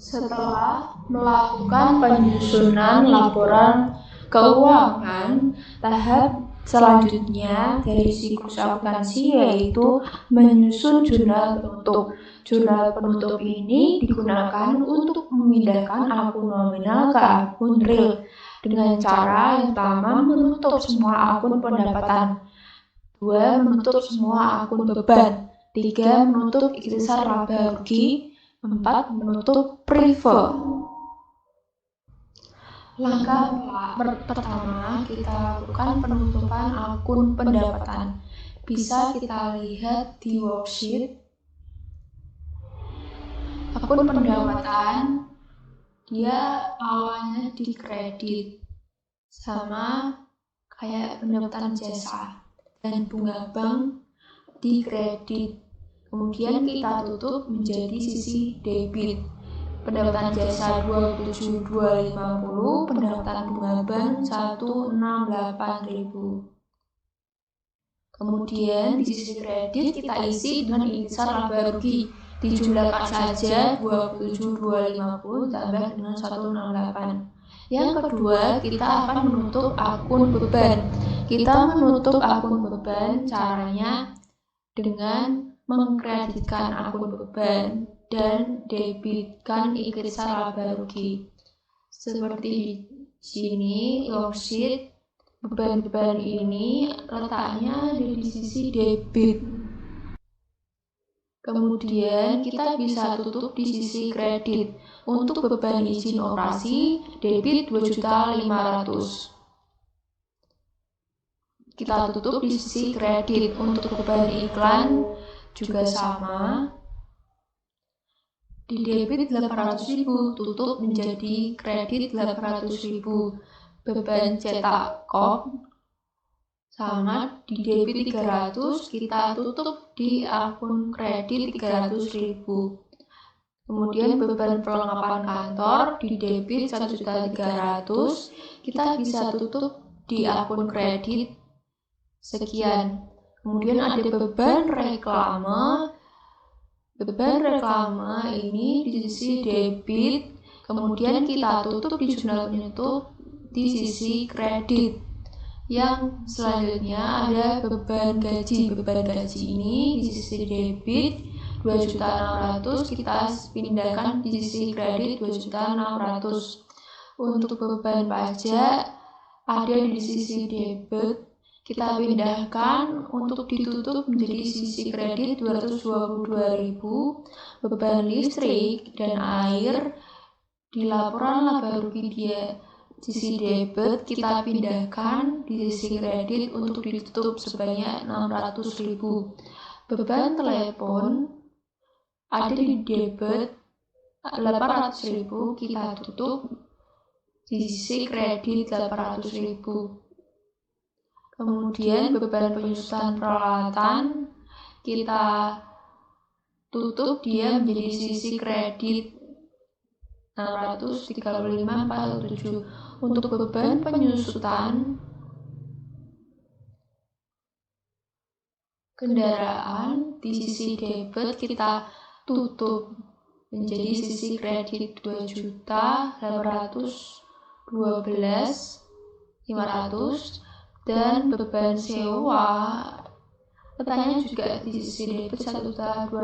Setelah melakukan penyusunan laporan keuangan, tahap selanjutnya dari siklus akuntansi yaitu menyusun jurnal penutup. Jurnal penutup ini digunakan untuk memindahkan akun nominal ke akun real dengan cara yang pertama menutup semua akun pendapatan, 2. menutup semua akun beban, 3. menutup ikhtisar laba rugi, 4. menutup prive. Langkah pertama, kita lakukan penutupan akun pendapatan. Bisa kita lihat di worksheet. Akun pendapatan, dia awalnya di kredit, sama kayak pendapatan jasa, dan bunga bank di kredit. Kemudian kita tutup menjadi sisi debit. Pendapatan jasa 27.250, pendapatan bunga bank 168.000. Kemudian di sisi kredit kita isi dengan ikhtisar laba rugi. Dijumlahkan saja 27.250 tambah dengan 168. Yang kedua, kita akan menutup akun beban. Kita menutup akun beban caranya dengan mengkreditkan akun beban dan debitkan ikhtisar laba rugi. Seperti di sini worksheet, beban-beban ini letaknya ada di sisi debit. Kemudian kita bisa tutup di sisi kredit. Untuk beban izin operasi, debit 2.500.000. Kita tutup di sisi kredit. Untuk beban iklan juga sama. Di debit 800.000, tutup menjadi kredit 800.000. Beban cetak kop sama di debit 300, kita tutup di akun kredit 300.000. Kemudian beban perlengkapan kantor di debit 1.300.000, kita bisa tutup di akun kredit sekian. Kemudian ada beban reklame. Beban reklame ini di sisi debit, kemudian kita tutup di jurnal penutup di sisi kredit. Yang selanjutnya ada beban gaji. Beban gaji ini di sisi debit 2.600.000, kita pindahkan di sisi kredit 2.600.000. Untuk beban pajak ada di sisi debit, kita pindahkan untuk ditutup menjadi sisi kredit 222.000. Beban listrik dan air di laporan laba rugi dia sisi debit, kita pindahkan di sisi kredit untuk ditutup sebanyak 600.000. Beban telepon ada di debit 800.000, kita tutup di sisi kredit 800.000. Kemudian beban penyusutan peralatan kita tutup dia menjadi sisi kredit 635.47. Untuk beban penyusutan kendaraan di sisi debit kita tutup menjadi sisi kredit 2.812.500 dan beban sewa letaknya juga di sisi debit 1.250,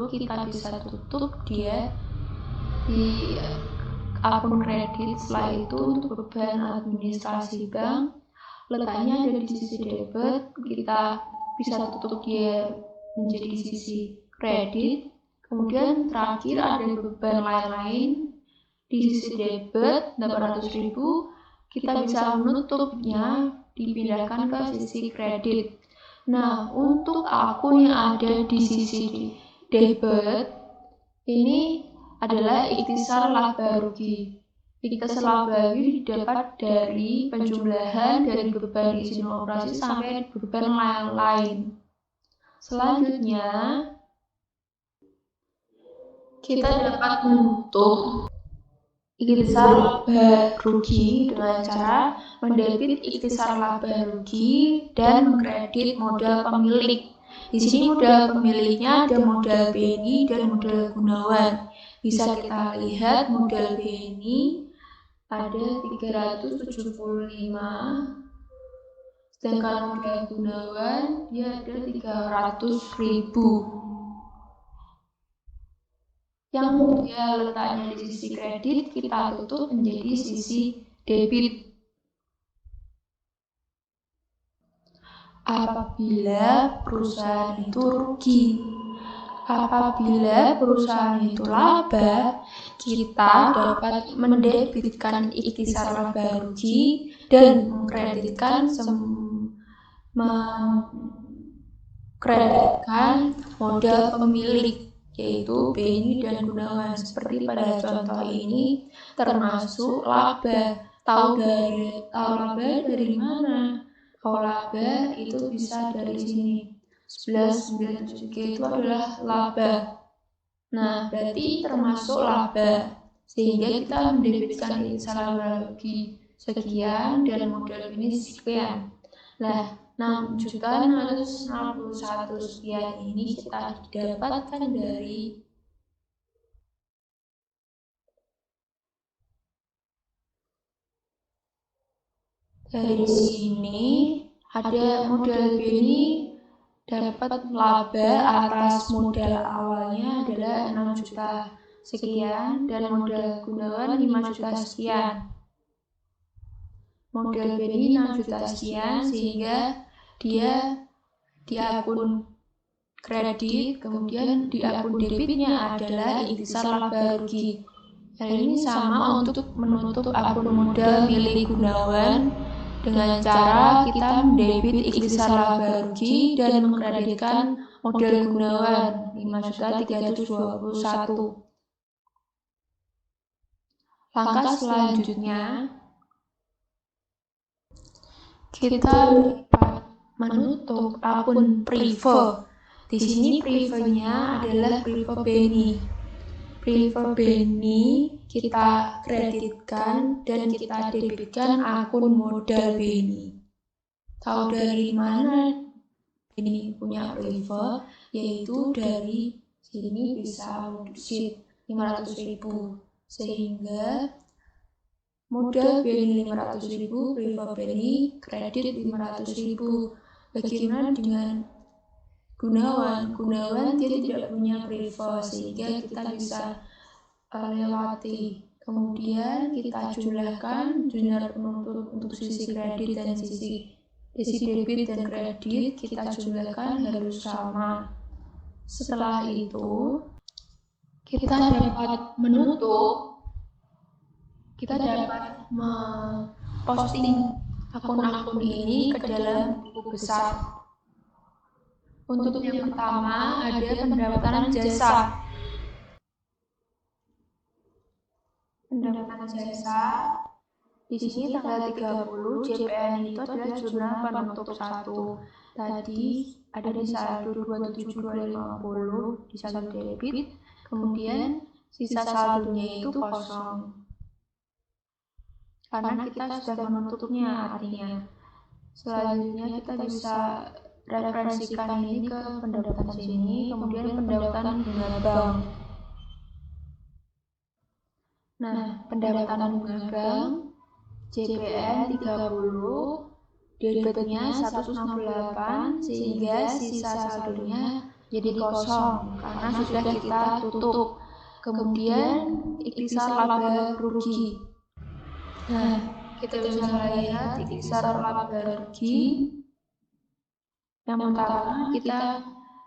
kita bisa tutup dia di akun kredit. Setelah itu untuk beban administrasi bank letaknya ada di sisi debit, kita bisa tutup dia menjadi sisi kredit. Kemudian terakhir ada beban lain-lain di sisi debit 800.000, kita bisa menutupnya dipindahkan ke sisi kredit. Nah, untuk akun yang ada di sisi debit ini adalah ikhtisar laba rugi. Ikhtisar laba rugi didapat dari penjumlahan dari beban izin operasi sampai beban lain-lain. Selanjutnya, kita dapat menutup ikhtisar laba rugi dengan cara mendebit ikhtisar laba rugi dan mengkredit modal pemilik. Di sini modal pemiliknya ada modal BNI dan modal Gunawan. bisa kita lihat modal BNI ada 375, sedangkan modal Gunawan dia ada 300.000. Yang dia letaknya di sisi kredit kita tutup menjadi sisi debit. Apabila perusahaan itu rugi, apabila perusahaan itu laba, kita dapat mendebitkan ikhtisar laba rugi dan mengkreditkan modal pemilik, yaitu BNI dan Gunawan. Seperti pada contoh ini termasuk laba. Tahu laba dari mana? Kalau laba itu bisa dari sini. 11,97G itu adalah laba. Nah, berarti termasuk laba. Sehingga kita mendebitkan ikhtisar laba rugi sekian dan modal ini sekian. Nah, 6.661 sekian ini kita dapatkan dari sini ada modal BNI dapat laba atas modal awalnya adalah 6 juta sekian dan modal Gunawan 5 juta sekian. Modal BNI 6 juta sekian sehingga dia di akun kredit, kemudian di akun debitnya adalah ikhtisar laba rugi. Hal ini sama untuk menutup akun modal milik Gunawan dengan cara kita mendebit ikhtisar laba rugi dan mengkreditkan modal Gunawan 5.321. Langkah selanjutnya kita dapat menutup akun prive. Di sini privenya adalah prive BNI. Prive BNI kita kreditkan dan kita debitkan akun modal BNI. Tahu dari mana BNI punya prive? Yaitu dari sini bisa deposit 500.000. Sehingga modal BNI 500.000, prive BNI kredit 500.000. Bagaimana dengan Gunawan dia tidak punya prive, sehingga kita bisa lewati. Kemudian kita jumlahkan jumlah penutup untuk sisi kredit dan sisi debit dan kredit, kita jumlahkan harus sama. Setelah itu kita dapat menutup, kita dapat memposting akun-akun ini ke dalam buku besar. Untuk yang pertama ada pendaftaran jasa. Pendaftaran jasa di sini tanggal 30 JPN itu adalah jurnal penutup 1. Tadi ada di saldo 27.250 di saldo debit, kemudian sisa saldonya itu kosong. Karena kita sudah menutupnya, artinya selanjutnya kita bisa referensikan ini ke pendapatan sini, kemudian pendapatan bunga bank. Nah, pendapatan bunga bank JPN 30, debitnya 168, sehingga sisa saldonya jadi kosong karena sudah kita tutup. Kemudian ikhtisar laba rugi. Nah, kita bisa lihat ikhtisar laba rugi. Yang pertama kita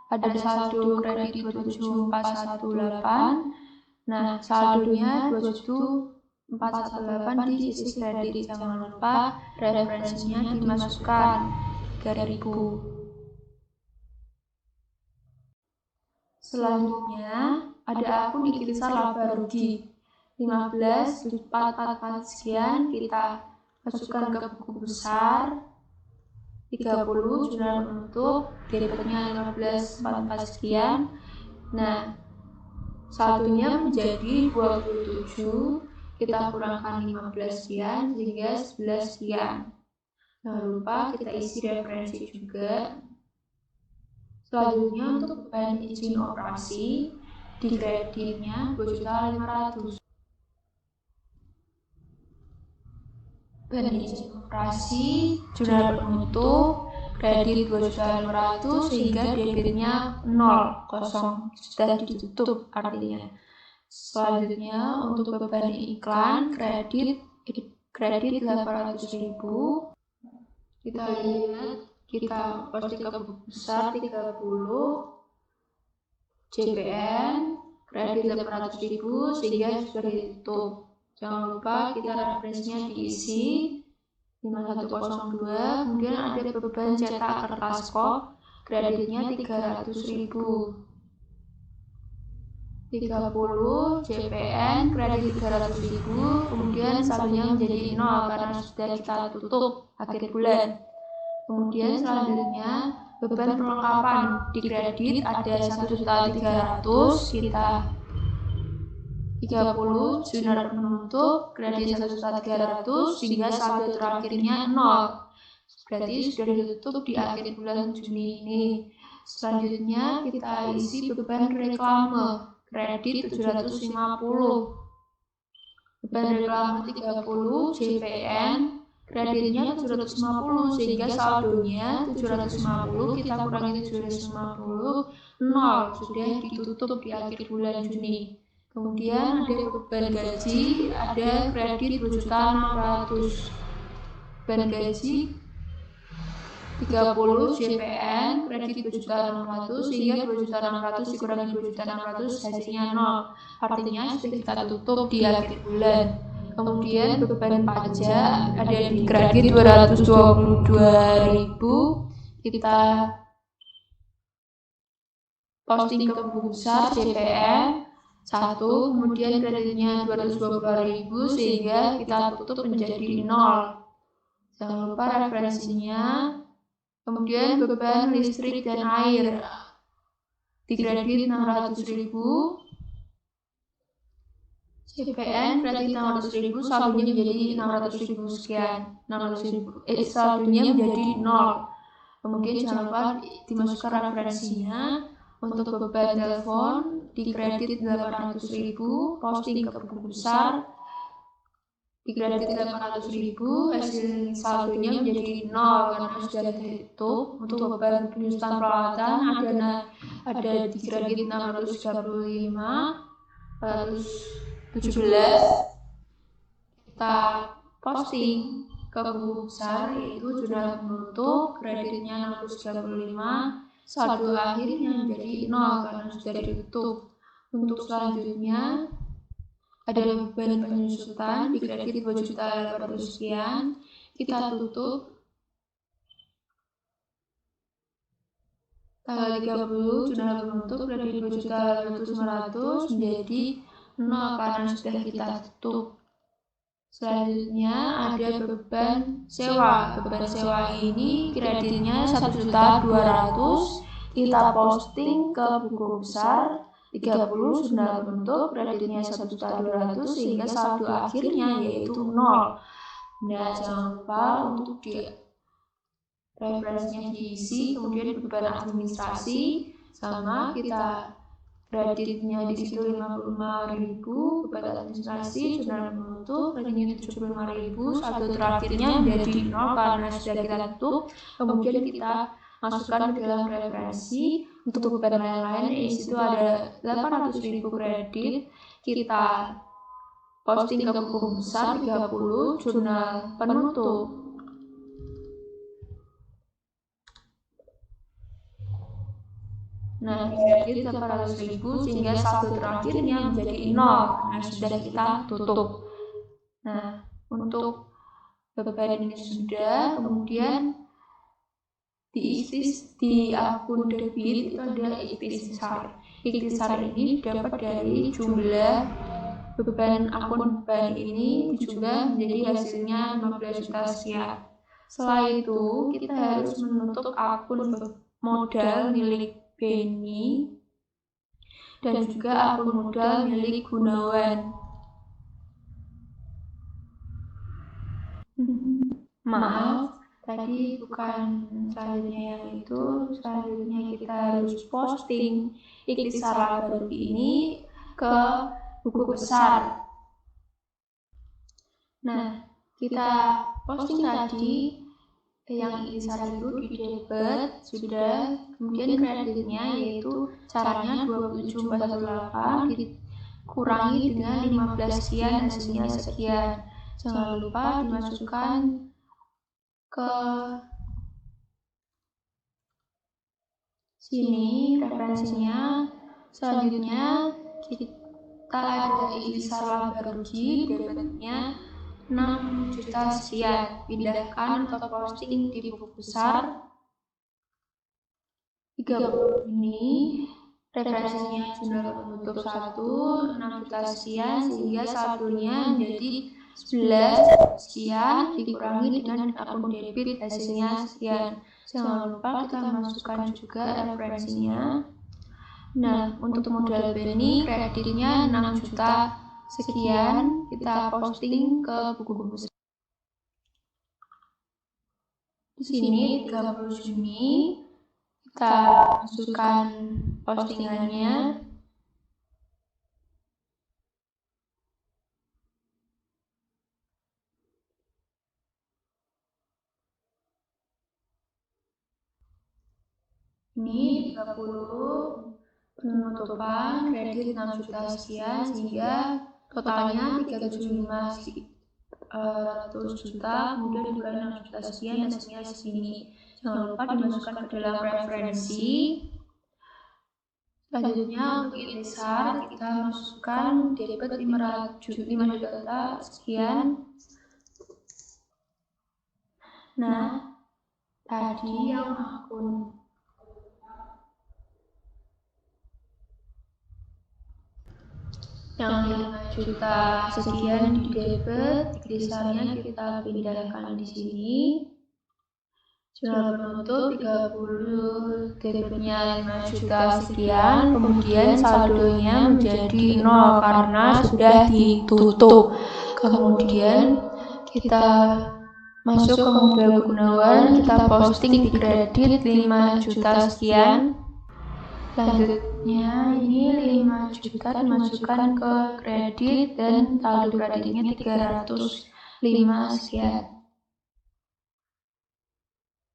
ada saldo kredit 27.418. Nah, saldonya 27.418 di sisi kredit. Jangan lupa referensinya dimasukkan 3.000. Selanjutnya ada akun ikhtisar laba rugi 15.444 sekian, kita masukkan ke buku besar. 30 jurnal penutup, debitnya 15.44 sekian. Nah, saldonya menjadi 27, kita kurangkan 15 sekian sehingga 11 sekian. Jangan lupa kita isi referensi juga. Selanjutnya untuk beban izin operasi, di kreditnya 2.500.000. Berizin operasi, jurnal penutup, kredit 2.500.000 sehingga debitnya 0, kosong, sudah ditutup artinya. Selanjutnya untuk beban iklan, kredit 800.000. Kita lihat, kita posting ke buku besar 30, JPN, kredit 800.000 sehingga sudah ditutup. Jangan lupa kita referensinya diisi 5102, kemudian ada beban cetak kertas kop, kreditnya 300.000. 30 JPN, kredit 300.000, kemudian saldonya menjadi 0 karena sudah kita tutup akhir bulan. Kemudian selanjutnya beban perlengkapan di kredit ada 1.300.000, kita 30 jurnal penutup, kredit 1.300.000 sehingga saldo terakhirnya 0. Berarti sudah ditutup di akhir bulan Juni ini. Selanjutnya kita isi beban reklame, kredit 750. Beban reklame 30 JPN, kreditnya 750 sehingga saldonya 750, kita kurangi 750, 0, sudah ditutup di akhir bulan Juni. Kemudian ada beban gaji, ada kredit 2.600.000. Beban gaji 30 JPN, kredit 2.600.000 sehingga 2.600 dikurangi 2.600 hasilnya 0. Artinya sudah kita tutup di akhir bulan. Kemudian beban pajak ada di kredit 222.000, kita posting ke buku besar JPN 1, kemudian kreditnya 222.000 sehingga kita tutup menjadi 0. Jangan lupa referensinya. Kemudian beban listrik dan air di kredit 600.000, JPN kredit 600.000, saldonya menjadi 600.000 sekian, saldonya menjadi 0. Kemudian jangan lupa dimasukkan referensinya. Untuk beban telepon di kredit 800.000, posting ke buku besar di kredit 800.000, hasil saldonya menjadi 0 karena sudah ditutup. Untuk beban penyusutan peralatan ada di kredit 635, 417, kita posting ke buku besar yaitu jurnal penutup, kreditnya 635, saldo akhirnya menjadi 0 karena sudah ditutup. Untuk selanjutnya ada beban penyusutan di kredit 2.800.000 sekian, kita tutup tanggal 30 jurnal penutup kredit 2.500.000 menjadi 0 karena sudah kita tutup. Selanjutnya ada beban sewa. Beban sewa ini kreditnya 1.200.000, kita posting ke buku besar 30 jurnal penutup, kreditnya 1.200.000 sehingga saldo akhirnya yaitu 0. Nah, jangan lupa untuk di referensinya diisi. Kemudian beban administrasi sama, kita kreditnya di situ 55.000, beban administrasi jurnal penutup kreditnya 75.000, saldo terakhirnya menjadi 0 karena sudah kita tutup. Kemudian kita masukkan ke dalam referensi. Untuk beban lain-lain di situ ada 800.000 kredit, kita posting ke buku besar 30 jurnal penutup. Nah, kredit 800.000 sehingga saldo terakhirnya menjadi 0 karena sudah kita tutup. Nah, untuk beban ini sudah, kemudian diisi di akun debit itu ada ikhtisar. Ikhtisar ini dapat dari jumlah beban akun beban ini dijumlah menjadi hasilnya 15 juta sekian. Setelah itu kita harus menutup akun modal milik Beni dan juga akun modal milik Gunawan. Maaf, tadi bukan selanjutnya yang itu. Selanjutnya kita harus posting Ikhtisar Al-Baraghih ini ke buku besar. Nah, kita posting tadi yang Ikhtisar itu di debat sudah, kemudian kreditnya yaitu caranya 2748 dikurangi dengan 15 sekian, hasilnya sekian. Jangan lupa dimasukkan ke sini referensinya. Selanjutnya kita ada Ikhtisar Al-Baraghih, debatnya 6 juta sekian. Pindahkan atau posting di buku besar 30 ini. Referensinya jumlah penutup 1, 6 juta sekian, sehingga saldonya menjadi 11 sekian dikurangi dengan akun debit, hasilnya sekian. Jangan lupa kita masukkan juga referensinya. Nah, untuk modal BNI kreditnya 6 juta sekian, kita posting ke buku besar. Di sini 30 Juni kita masukkan postingannya. Ini 30 penutupan kredit 6 juta sekian, sehingga totalnya 375 juta, kemudian dikurangi 6 juta sekian, hasilnya segini. Jangan lupa dimasukkan ke dalam referensi. Selanjutnya untuk Ikhtisar kita masukkan debit 5 juta sekian. Nah, tadi yang akun yang 5 juta sekian di debit, Ikhtisarnya kita pindahkan di sini. Jumlah penutup 30, debitnya 5 juta sekian, kemudian saldonya menjadi 0 karena sudah ditutup. Kemudian kita masuk ke modal Gunawan, kita posting di kredit 5 juta sekian. Selanjutnya ini 5 juta dimasukkan ke kredit dan saldo kreditnya 305 sekian.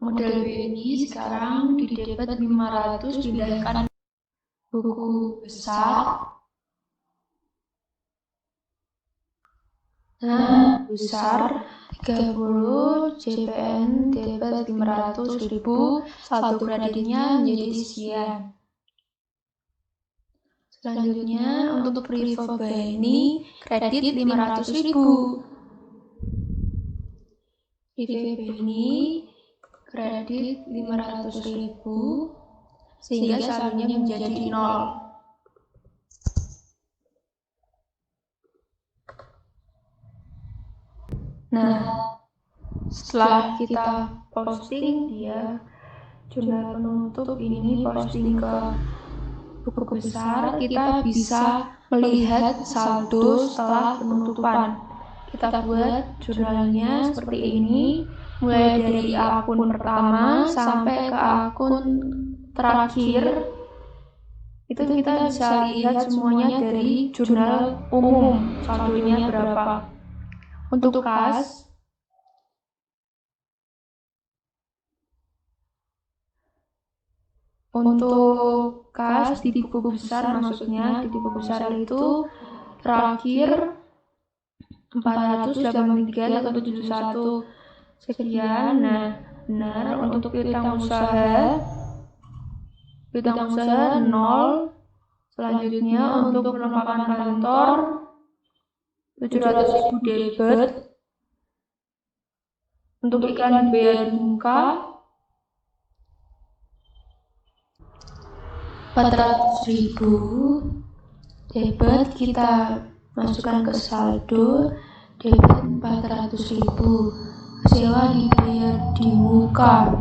Modal BNI sekarang di debit 500 pindahkan buku besar. Nah, besar 30 JPN debit 500.000, saldo kreditnya menjadi sekian. Selanjutnya untuk Privo BNI kredit 500.000. Privo BNI kredit 500.000 sehingga saldonya menjadi 0. Nah, setelah kita posting dia jumlah penutup ini posting ke buku besar, kita bisa melihat saldo setelah penutupan. Kita buat jurnalnya seperti ini, mulai dari akun pertama sampai ke akun terakhir. Itu kita bisa lihat semuanya dari jurnal umum, saldonya berapa. Untuk kas, di buku besar, maksudnya di buku besar itu terakhir 483 atau 71 sekian. Nah, benar. Untuk piutang usaha 0. Selanjutnya untuk penumpang kantor 700.000 debit. Untuk iklan bea dan muka 400.000 debit, kita masukkan ke saldo debit 400.000. Sewa dibayar di muka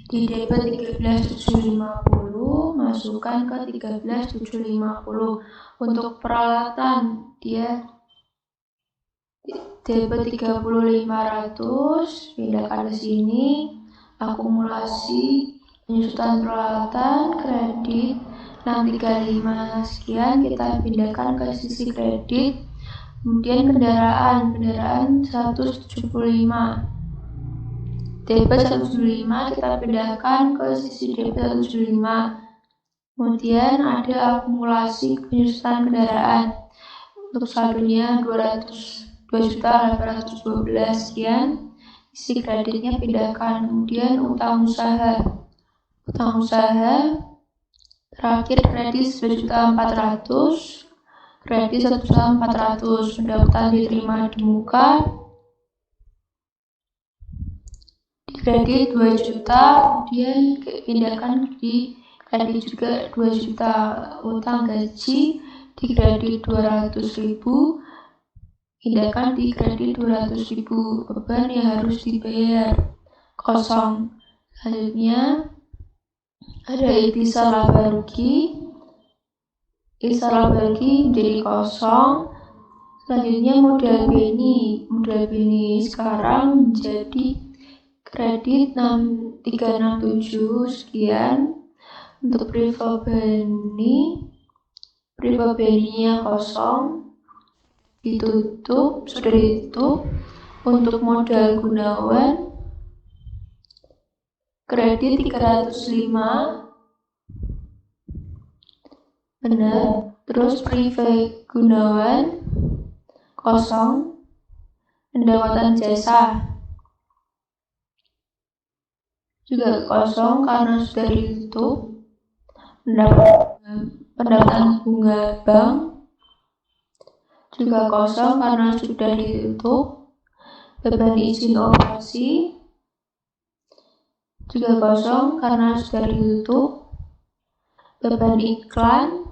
di debit 13.750, masukkan ke 13.750. Untuk peralatan dia DP 3.500 pindahkan ke sini. Akumulasi penyusutan peralatan kredit 635 sekian kita pindahkan ke sisi kredit. Kemudian kendaraan 175 DP 175 kita pindahkan ke sisi DP 175. Kemudian ada akumulasi penyusutan kendaraan untuk saldonya 2.812 sekian. Isi kreditnya pindahkan. Kemudian utang usaha terakhir kredit 1.400.000, kredit 1.400.000, pendapatan diterima di muka di kredit 2 juta, kemudian pindahkan di kredit juga 2 juta. Utang gaji di kredit 200.000, pindahkan di kredit 200.000. Beban yang harus dibayar kosong. Selanjutnya ada ikhtisar laba rugi. Ikhtisar laba rugi menjadi kosong. Selanjutnya modal beni sekarang menjadi kredit 367 sekian. Untuk priva beninya kosong, sudah ditutup. Untuk modal Gunawan kredit 305 benar. Terus priva Gunawan kosong. Pendapatan jasa juga kosong karena sudah ditutup. Pendapatan bunga bank juga kosong karena sudah ditutup. Beban izin operasi juga kosong karena sudah ditutup. Beban iklan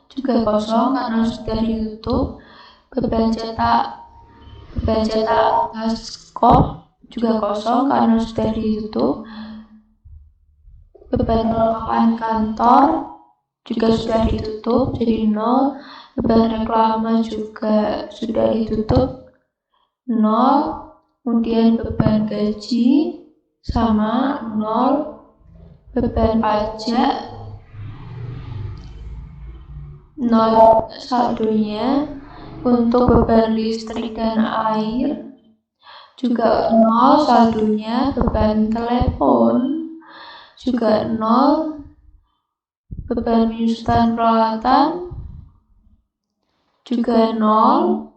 juga kosong karena sudah ditutup. Beban cetak skop juga kosong karena sudah ditutup. Beban pengelolaan kantor juga sudah ditutup, jadi 0. Beban reklame juga sudah ditutup, 0. Kemudian beban gaji sama 0. Beban pajak 0 saldonya. Untuk beban listrik dan air juga 0 saldonya. Beban telepon juga 0. Beban penyusutan peralatan juga 0.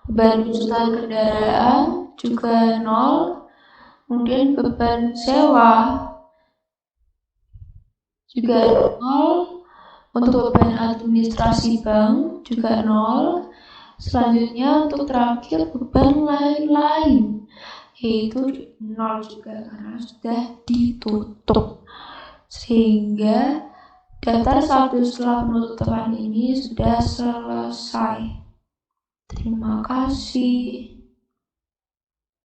Beban penyusutan kendaraan juga 0. Kemudian beban sewa juga 0. Untuk beban administrasi bank juga 0. Selanjutnya untuk terakhir beban lain-lain, yaitu 0 juga karena sudah ditutup. Sehingga daftar saldo setelah penutupan ini sudah selesai. Terima kasih.